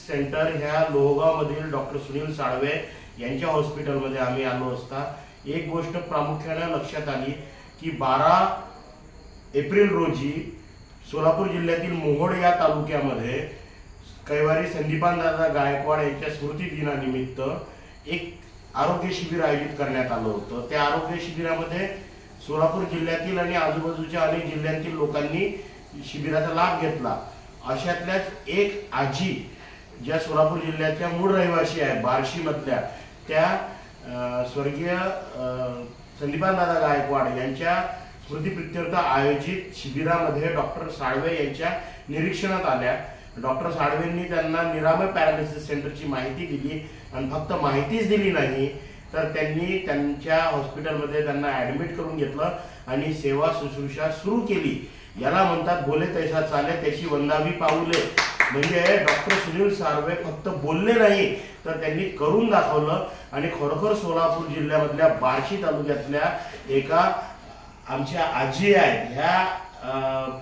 Centre ह्या लोहगावमधील doctor Sunil Salve यांच्या हॉस्पिटलमध्ये आम्ही आलो असता एक गोष्ट प्रामुख्याने लक्षात आली की 12 एप्रिल रोजी सोलापूर जिल्ह्यातील मोहोळ या तालुक्यामध्ये कैवारी संदीपानदादा गायकवाड यांच्या स्मृती दिनानिमित्त एक आरोग्य शिबिर आयोजित करण्यात आलं होतं। त्या आरोग्य शिबिरामध्ये सोलापूर जिल्ह्यातील आणि आजूबाजूच्या अनेक जिल्ह्यांतील लोकांनी शिबिराचा लाभ घेतला। अशातल्याच एक आजी ज्या सोलापूर जिल्ह्याच्या मूळ रहिवासी आहे बार्शी मधल्या त्या स्वर्गीय संदीपानदादा गायकवाड यांच्या स्मृतिप्रित्यर्थ आयोजित शिबिरामध्ये डॉक्टर साळवे यांच्या निरीक्षणात आल्या। डॉक्टर साळवेंनी त्यांना निरामय पॅरालिसिस सेंटरची माहिती दिली आणि फक्त माहितीच दिली नाही तर त्यांनी त्यांच्या हॉस्पिटलमध्ये त्यांना ॲडमिट करून घेतलं आणि सेवा शुश्रूषा सुरू केली। याला म्हणतात बोले तैसा चाले त्याची वंदावी पाऊले। म्हणजे डॉक्टर सुनील साळवे फक्त बोलले नाही तर त्यांनी करून दाखवलं आणि खरोखर सोलापूर जिल्ह्यामधल्या बार्शी तालुक्यातल्या एका आमच्या आजी आहेत ह्या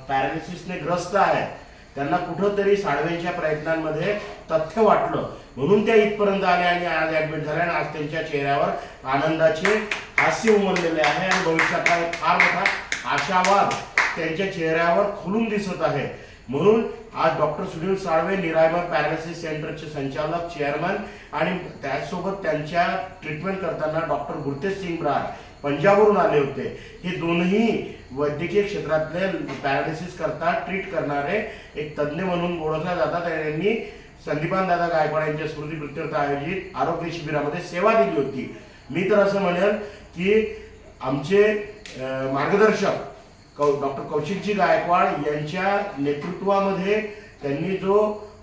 पॅरालिसिसने ग्रस्त आहेत, त्यांना कुठंतरी साळवेंच्या प्रयत्नांमध्ये तथ्य वाटलं म्हणून त्या इथपर्यंत आल्या आणि आज ॲडमिट झाल्या आणि आज त्यांच्या चेहऱ्यावर आनंदाचे हास्य उमललेले आहे आणि भविष्याचा एक फार मोठा आशावाद त्यांच्या चेहऱ्यावर खुलून दिसत आहे। म्हणून आज डॉक्टर सुनील साळवे निरामय पॅरालिसिस सेंटरचे संचालक चेअरमन आणि त्याचसोबत त्यांच्या ट्रीटमेंट करताना डॉक्टर गुरतेज सिंग ब्रार पंजाबवरून आले होते। हे दोनही वैद्यकीय क्षेत्रातले पॅरालिसिस करता ट्रीट करणारे एक तज्ञ म्हणून ओळखल्या जातात। यांनी संदीपानदादा गायकवाड यांच्या स्मृतिप्रित्यर्थ आयोजित आरोग्य शिबिरामध्ये सेवा दिली होती। मी तर असं म्हणेल की आमचे मार्गदर्शक डॉक्टर कौशिकजी गायकवाड यांच्या नेतृत्वामध्ये त्यांनी जो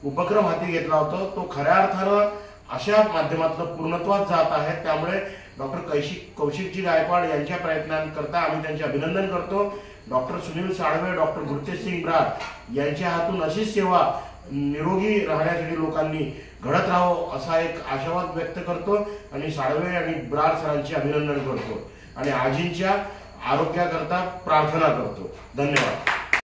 उपक्रम हाती घेतला होता तो खऱ्या अर्थानं अशा माध्यमातून पूर्णत्वास जात आहे। त्यामुळे डॉक्टर कौशिकजी गायकवाड यांच्या प्रयत्नांकरता आम्ही त्यांचे अभिनंदन करतो। डॉक्टर सुनील साळवे डॉक्टर गुरतेज सिंग ब्रार यांच्या हातून अशीच सेवा निरोगी राहण्यासाठी लोकांनी घडत राहावं असा एक आशावाद व्यक्त करतो आणि साळवे आणि ब्रार सरांचे अभिनंदन करतो आणि आजींच्या आरोग्याकरता प्रार्थना करतो। धन्यवाद।